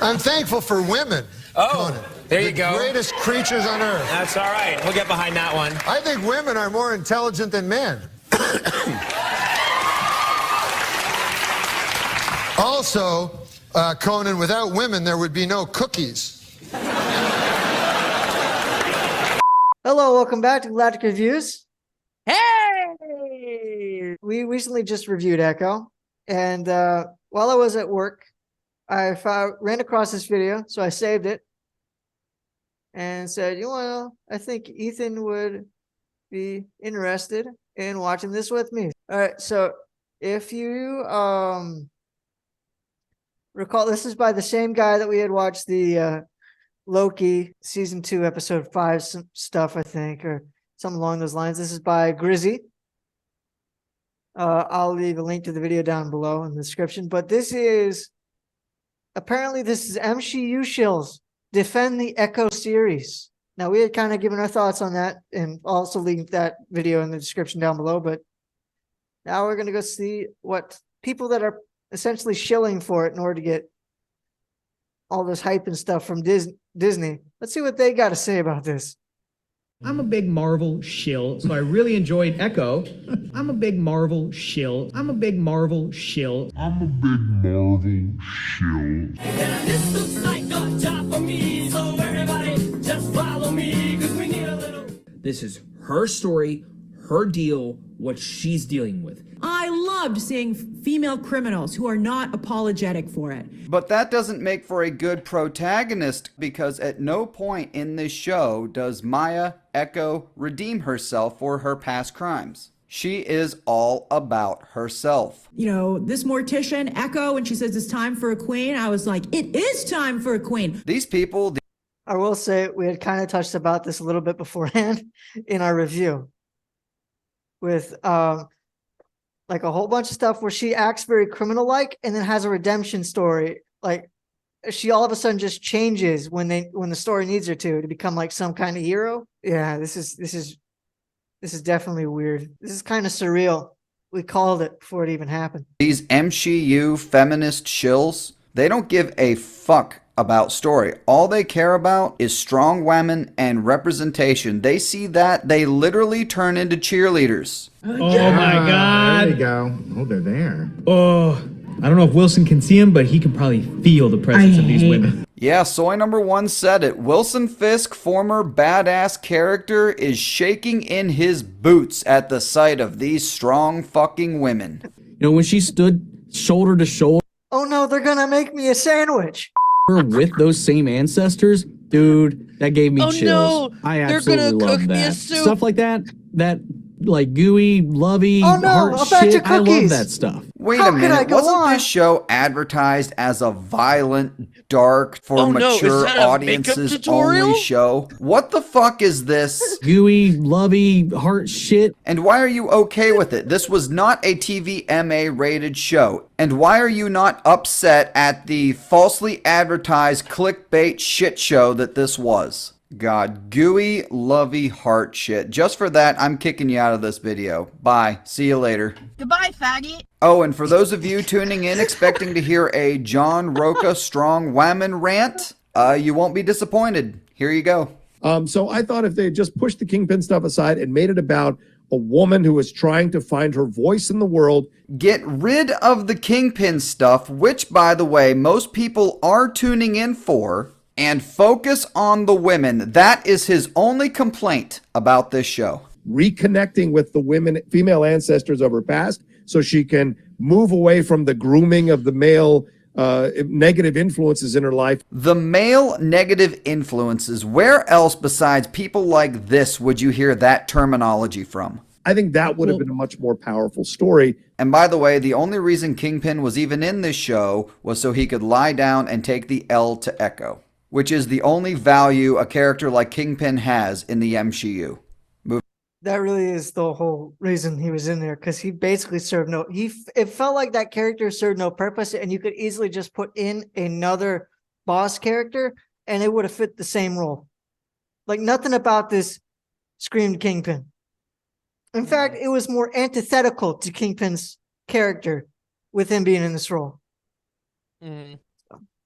I'm thankful for women. Oh, Conan. there you go. Greatest creatures on earth. That's all right. We'll get behind that one. I think women are more intelligent than men. Also, Conan, without women, there would be no cookies. Hello, welcome back to Galactic Reviews. Hey! We recently just reviewed Echo, and while I was at work, I ran across this video, so I saved it and said, you know, I think Ethan would be interested in watching this with me. All right, so if you recall, this is by the same guy that we had watched the Loki season 2 episode 5 stuff, I think, or something along those lines. This is by Grizzy. I'll leave a link to the video down below in the description. But this is apparently MCU Shills defend the Echo series. Now we had kind of given our thoughts on that and also link that video in the description down below. But now we're gonna go see what people that are essentially shilling for it in order to get all this hype and stuff from Disney. Let's see what they got to say about this. I'm a big Marvel shill, so I really enjoyed Echo. I'm a big Marvel shill. I'm a big Marvel shill. I'm a big Marvel shill. This looks like a job for me, so everybody just follow me, 'cause we need a little. This is her story, her deal, what she's dealing with. I loved seeing female criminals who are not apologetic for it. But that doesn't make for a good protagonist, because at no point in this show does Maya Echo redeem herself for her past crimes. She is all about herself. You know, this mortician, Echo, when she says it's time for a queen, I was like, it is time for a queen. These people... I will say we had kind of touched about this a little bit beforehand in our review. With like a whole bunch of stuff where she acts very criminal-like and then has a redemption story. Like she all of a sudden just changes when the story needs her to become like some kind of hero. Yeah, this is definitely weird. This is kind of surreal. We called it before it even happened. These MCU feminist shills, they don't give a fuck about story. All they care about is strong women and representation. They see that, they literally turn into cheerleaders. Oh my God. There you go. Oh, they're there. Oh, I don't know if Wilson can see him, but he can probably feel the presence of these women. Yeah, Soy number 1 said it. Wilson Fisk, former badass character, is shaking in his boots at the sight of these strong fucking women. You know, when she stood shoulder to shoulder Oh no, they're gonna make me a sandwich. with those same ancestors, dude, that gave me chills. No, I they're absolutely gonna love cook me a that. soup. Stuff like that, like gooey, lovey, Oh, no, heart a batch shit. of I love cookies. that stuff. Wait How a could I minute, go wasn't on? this show advertised as a violent, dark, for Oh, no, mature is that a makeup audiences tutorial? only show? What the fuck is this? Gooey, lovey, heart shit. And why are you okay with it? This was not a TVMA rated show. And why are you not upset at the falsely advertised clickbait shit show that this was? God, gooey, lovey, heart shit. Just for that, I'm kicking you out of this video. Bye. See you later. Goodbye, faggot. Oh, and for those of you tuning in expecting to hear a John Roca strong woman rant, you won't be disappointed. Here you go. So I thought if they had just pushed the Kingpin stuff aside and made it about a woman who is trying to find her voice in the world. Get rid of the Kingpin stuff, which, by the way, most people are tuning in for, and focus on the women. That is his only complaint about this show. Reconnecting with the women, female ancestors of her past, so she can move away from the grooming of the male negative influences in her life. The male negative influences. Where else besides people like this would you hear that terminology from? I think that would have been a much more powerful story. And by the way, the only reason Kingpin was even in this show was so he could lie down and take the L to Echo, which is the only value a character like Kingpin has in the MCU. That really is the whole reason he was in there, because he basically served no. It felt like that character served no purpose, and you could easily just put in another boss character, and it would have fit the same role. Like nothing about this screamed Kingpin. In fact, it was more antithetical to Kingpin's character with him being in this role.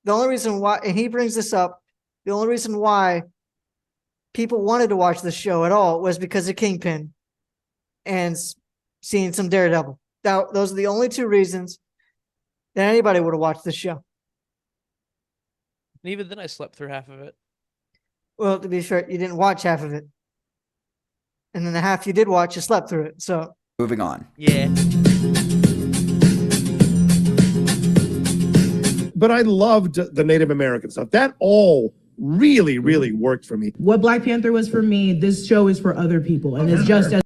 The only reason why, and he brings this up, the only reason why people wanted to watch the show at all was because of Kingpin and seeing some Daredevil. Those are the only two reasons that anybody would have watched the show. And even then, I slept through half of it. Well, to be fair, you didn't watch half of it. And then the half you did watch, you slept through it. So Moving on. Yeah. But I loved the Native American stuff. That all really, really worked for me. What Black Panther was for me, this show is for other people, and it's just as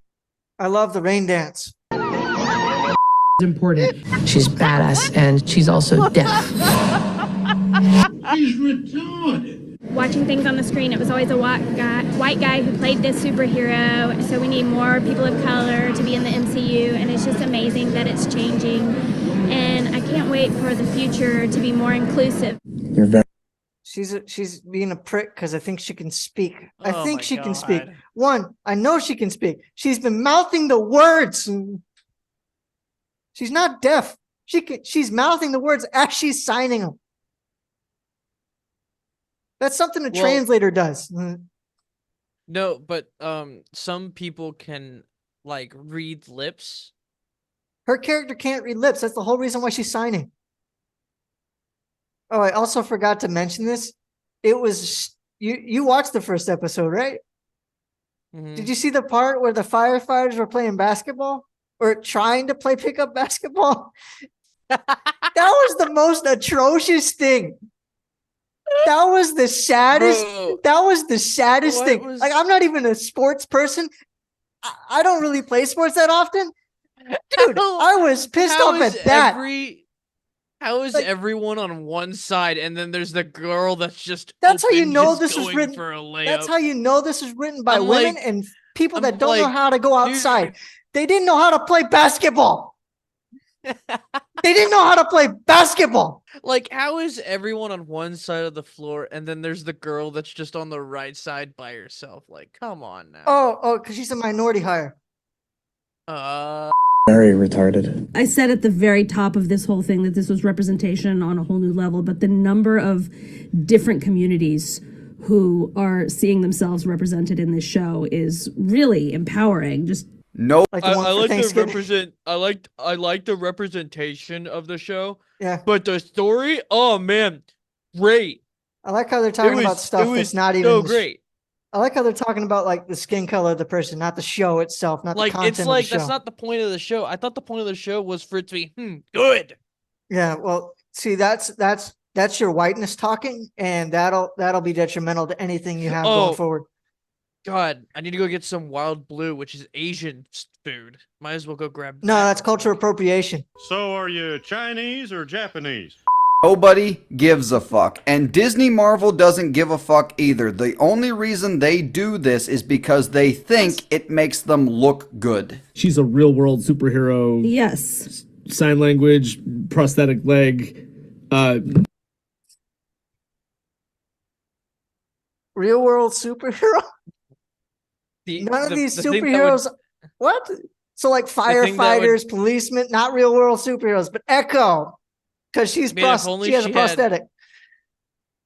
I love the rain dance. important. She's badass and she's also deaf. He's retarded. Watching things on the screen, it was always a white guy who played this superhero. So we need more people of color to be in the MCU, and it's just amazing that it's changing. And I can't wait for the future to be more inclusive. You're very She's being a prick because I think she can speak. I Oh think my she can speak. God. One, I know she can speak. She's been mouthing the words. She's not deaf. She's mouthing the words as she's signing them. That's something a Well- translator does. No, but some people can like read lips. Her character can't read lips. That's the whole reason why she's signing. Oh, I also forgot to mention this. It was you watched the first episode, right? Mhm. Did you see the part where the firefighters were playing basketball or trying to play pickup basketball? That was the most atrocious thing. That was the saddest. Bro, That was the saddest what thing. was- Like, I'm not even a sports person. I don't really play sports that often. Dude, How- I was pissed how off is at that. How is Like- everyone on one side, and then there's the girl that's just That's how you open, know just this was going written- for a layup. That's how you know this was written by I'm women like- and people I'm that don't know like, how to go outside. dude. They didn't know how to play basketball. They didn't know how to play basketball. Like, how is everyone on one side of the floor, and then there's the girl that's just on the right side by herself? Like, come on now. Oh, because she's a minority hire. very retarded. I said at the very top of this whole thing that this was representation on a whole new level, but the number of different communities who are seeing themselves represented in this show is really empowering. Just Nope. Like the one I for like the Thanksgiving. I like the representation of the show, Yeah. but the story, oh man, great. I like how they're talking about stuff that's not even so the great. I like how they're talking about like the skin color of the person, not the show itself, not Like, the content it's like of the show. that's not the point of the show. I thought the point of the show was for it to be good. Yeah, well, see, that's your whiteness talking, and that'll be detrimental to anything you have Oh. going forward. God, I need to go get some wild blue, which is Asian food. Might as well go grab. No, that that's real cultural quick. appropriation. So are you Chinese or Japanese? Nobody gives a fuck. And Disney Marvel doesn't give a fuck either. The only reason they do this is because they think it makes them look good. She's a real world superhero. yes, Sign language, prosthetic leg. Real world superhero. The- None of the- these the thing that would- superheroes. What? So like thing that would- firefighters, policemen, not real world superheroes, but Echo, because she's Man, if only she has a she had- prosthetic.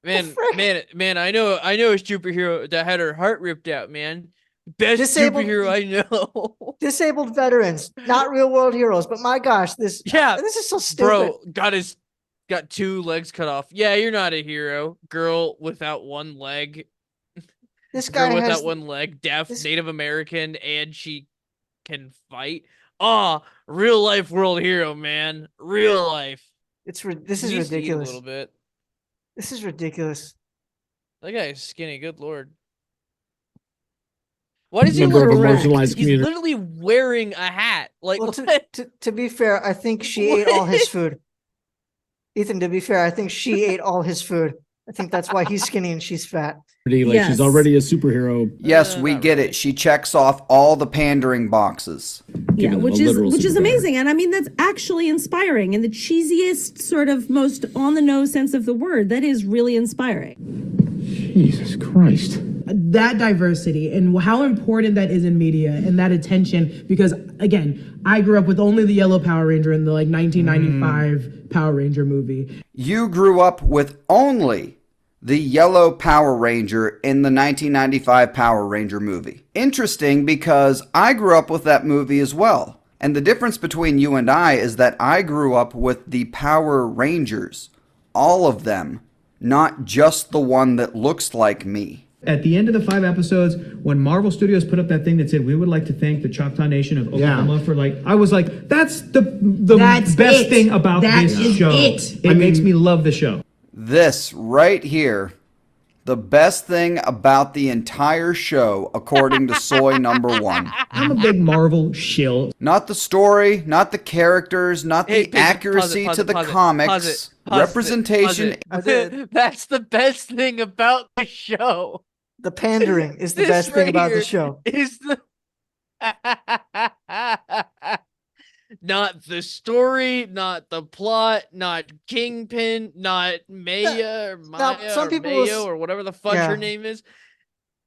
Man, frick? man, I know a superhero that had her heart ripped out, man. Best Disabled- superhero I know. Disabled veterans, not real world heroes. But my gosh, this Yeah, this is so stupid. Bro, got 2 legs cut off. Yeah, you're not a hero. Girl without one leg. This guy Girl without has one leg, deaf, this- Native American, and she can fight. Ah, real life world hero, man. Real life. this is He needs to eat ridiculous. A little bit. This is ridiculous. That guy's skinny. Good lord. Why does he Member look of a wrecked? marginalized He's community. literally wearing a hat. Like, Well, what? to be fair, I think she ate all his What? food. Ethan, to be fair, I think she ate all his food. I think that's why he's skinny and she's fat. Like Yes. she's already a superhero. Yes, we not get really. it. She checks off all the pandering boxes. yeah, Given a which literal is superpower. amazing, and I mean that's actually inspiring in the cheesiest sort of most on the nose sense of the word. That is really inspiring. Jesus Christ. that diversity and how important that is in media and that attention, because again, I grew up with only the yellow Power Ranger in the 1995 Power Ranger movie. You grew up with only the yellow Power Ranger in the 1995 Power Ranger movie. Interesting, because I grew up with that movie as well. And the difference between you and I is that I grew up with the Power Rangers. All of them. Not just the one that looks like me. At the end of the 5 episodes, when Marvel Studios put up that thing that said, we would like to thank the Choctaw Nation of Oklahoma for I was like, that's the best thing about this show. It makes me love the show. This right here, the best thing about the entire show, according to Soy Number 1. I'm a big Marvel shill. Not the story, not the characters, not the accuracy to the comics. Representation. That's the best thing about the show. The pandering is the best thing about the show. Is the not the story, not the plot, not Kingpin, not Maya or Maya some or people Mayo or whatever the fuck her name is.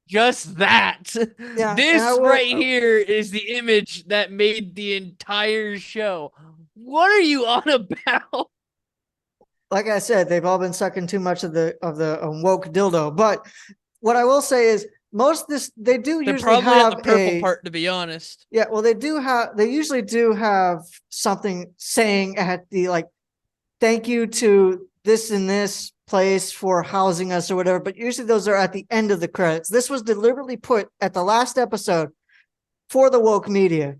Just that. Yeah, This and right here is the image that made the entire show. What are you on about? Like I said, they've all been sucking too much of the woke dildo. But what I will say is, most of this they do They're usually probably have at the purple part, to be honest. Yeah, well, they usually do have something saying at the thank you to this and this place for housing us or whatever. But usually those are at the end of the credits. This was deliberately put at the last episode for the woke media.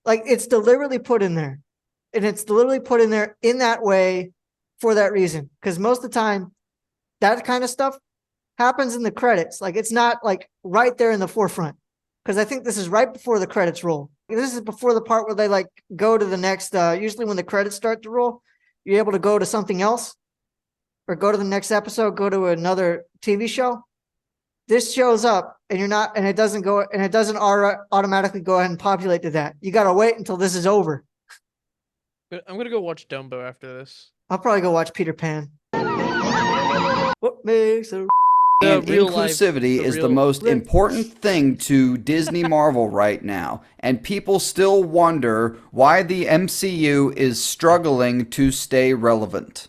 It's deliberately put in there, and it's deliberately put in there in that way for that reason. Because most of the time, that kind of stuff happens in the credits. It's not right there in the forefront, because I think this is right before the credits roll. This is before the part where they go to the next. Usually when the credits start to roll, you're able to go to something else or go to the next episode, go to another TV show. This shows up and you're not, and it doesn't automatically go ahead and populate to that. You got to wait until this is over. But I'm going to go watch Dumbo after this. I'll probably go watch Peter Pan. What makes a And inclusivity is the most important thing to Disney Marvel right now. And people still wonder why the MCU is struggling to stay relevant.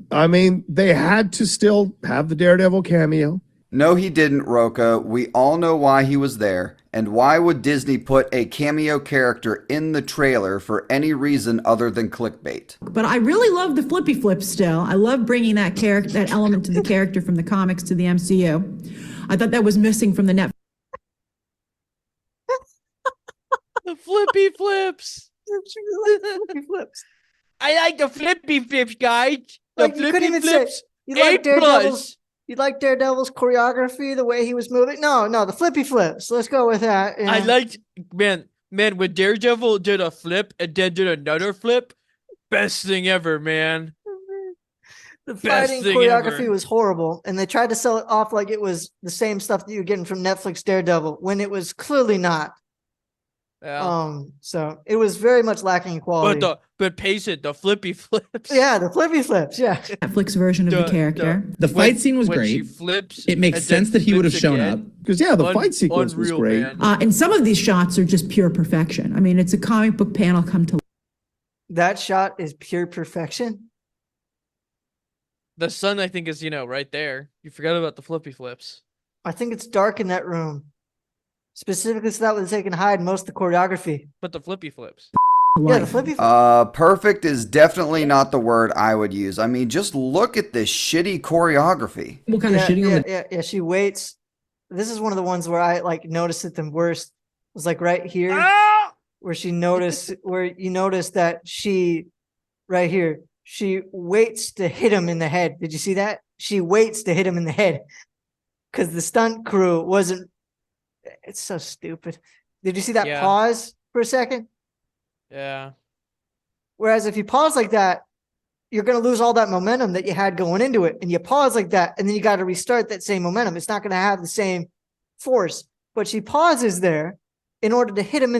I mean, they had to still have the Daredevil cameo. No, he didn't, Roka. We all know why he was there. And why would Disney put a cameo character in the trailer for any reason other than clickbait? But I really love the flippy flip still. I love bringing that element to the character from the comics to the MCU. I thought that was missing from the net. The flippy flips. Flippy flips. I like the flippy flips, guys. The You couldn't even flips. say you like Daredevil's. You like Daredevil's choreography, the way he was moving? No, the flippy flips. Let's go with that. Yeah. I liked, man, when Daredevil did a flip and then did another flip, best thing ever, man. The fighting choreography was horrible, and they tried to sell it off like it was the same stuff that you're getting from Netflix Daredevil, when it was clearly not. Yeah. So it was very much lacking in quality. But pace it, the flippy flips. Yeah, the flippy flips. Yeah. Netflix version of the character. The fight scene was when great. She flips, it makes sense that he would have shown up. Because the fight sequence was great. And some of these shots are just pure perfection. I mean, it's a comic book panel come to. That shot is pure perfection. The sun, I think, is right there. You forgot about the flippy flips. I think it's dark in that room. Specifically so that way they can hide most of the choreography. But the flippy flips. Yeah, the flippy flips. Perfect is definitely not the word I would use. I mean, just look at this shitty choreography. What kind of shitty? Yeah, she waits. This is one of the ones where I noticed it the worst. It was right here where you notice that she right here, she waits to hit him in the head. Did you see that? She waits to hit him in the head because the stunt crew wasn't. It's so stupid. Did you see that pause for a second? Yeah. Whereas if you pause like that, you're going to lose all that momentum that you had going into it. And you pause like that, and then you got to restart that same momentum. It's not going to have the same force. But she pauses there in order to hit him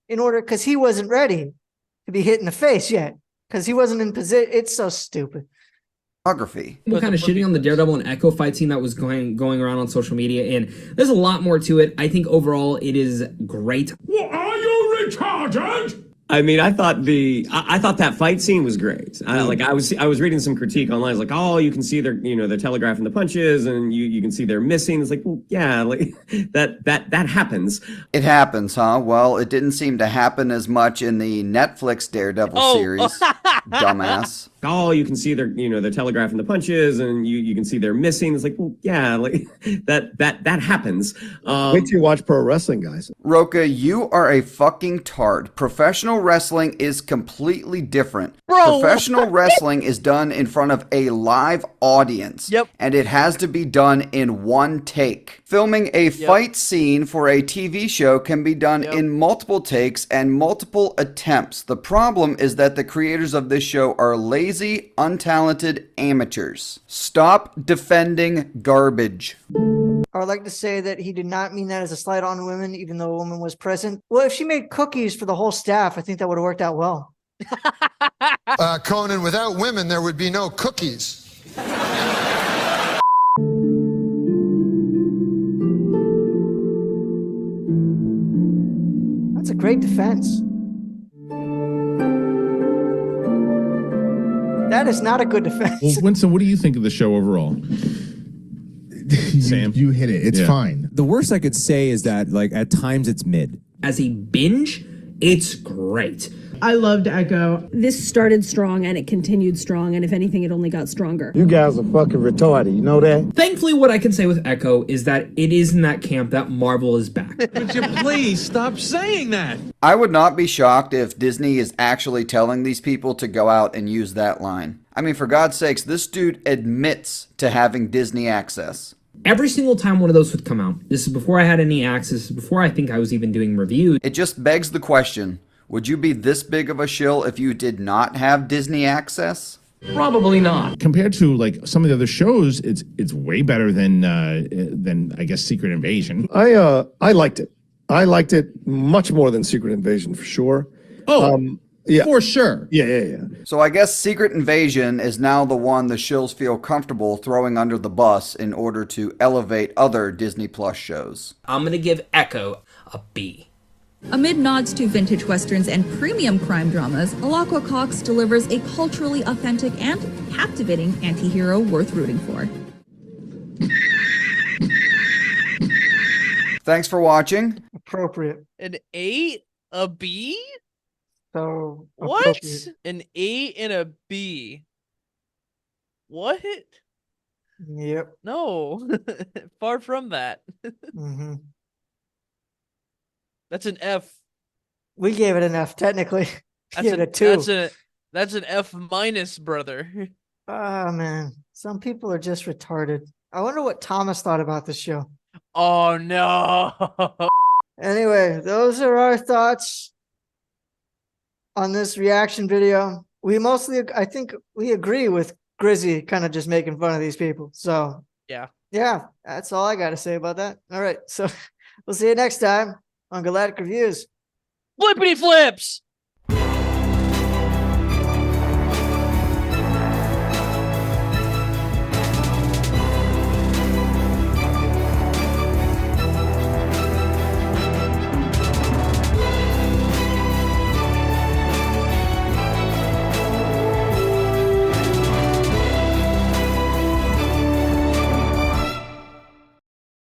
because he wasn't ready to be hit in the face yet. because he wasn't in position. It's so stupid. People kind of shitting on the Daredevil and Echo fight scene that was going around on social media, and there's a lot more to it. I think overall it is great. Well, are you retarded? I mean, I thought that fight scene was great. I was reading some critique online. It's like, oh, you can see they're telegraphing the punches, and you can see they're missing. It's like, well, yeah, like that happens. It happens, huh? Well, it didn't seem to happen as much in the Netflix Daredevil series. Dumbass. Oh, you can see they're telegraphing the punches, and you can see they're missing. It's like, well, yeah, like that happens. Wait till you watch pro wrestling, guys. Roka, you are a fucking tard. Professional wrestling is completely different. Bro. Professional wrestling is done in front of a live audience. Yep. And it has to be done in one take. Filming a fight scene for a TV show can be done in multiple takes and multiple attempts. The problem is that the creators of this show are lazy, untalented amateurs. Stop defending garbage. I would like to say that he did not mean that as a slight on women, even though a woman was present. Well, if she made cookies for the whole staff, I think that would have worked out well. Conan, without women, there would be no cookies. That's a great defense. That is not a good defense. Well, Winston, what do you think of the show overall? Sam, you hit it. It's fine. The worst I could say is that, like, at times it's mid. As a binge, it's great. I loved Echo. This started strong and it continued strong, and if anything, it only got stronger. You guys are fucking retarded, you know that? Thankfully, what I can say with Echo is that it is in that camp that Marvel is back. Would you please stop saying that? I would not be shocked if Disney is actually telling these people to go out and use that line. I mean, for God's sakes, this dude admits to having Disney access. Every single time one of those would come out, this is before I had any access, before I think I was even doing reviews. It just begs the question, would you be this big of a shill if you did not have Disney access? Probably not. Compared to like some of the other shows, it's way better than I guess Secret Invasion. I liked it. I liked it much more than Secret Invasion for sure. Yeah, for sure. Yeah. So I guess Secret Invasion is now the one the shills feel comfortable throwing under the bus in order to elevate other Disney Plus shows. I'm going to give Echo a B. Amid nods to vintage westerns and premium crime dramas, Alaqua Cox delivers a culturally authentic and captivating anti-hero worth rooting for. Thanks for watching. Appropriate. An A? A B? So what? An A and a B. What? Yep. No. Far from that. Mm-hmm. That's an F. We gave it an F, technically. Gave it a 2. That's an F minus, brother. Oh, man. Some people are just retarded. I wonder what Thomas thought about this show. Oh, no. Anyway, those are our thoughts on this reaction video. I think we agree with Grizzy kind of just making fun of these people. So, yeah, that's all I got to say about that. All right, so we'll see you next time on Galactic Reviews. Flippity flips!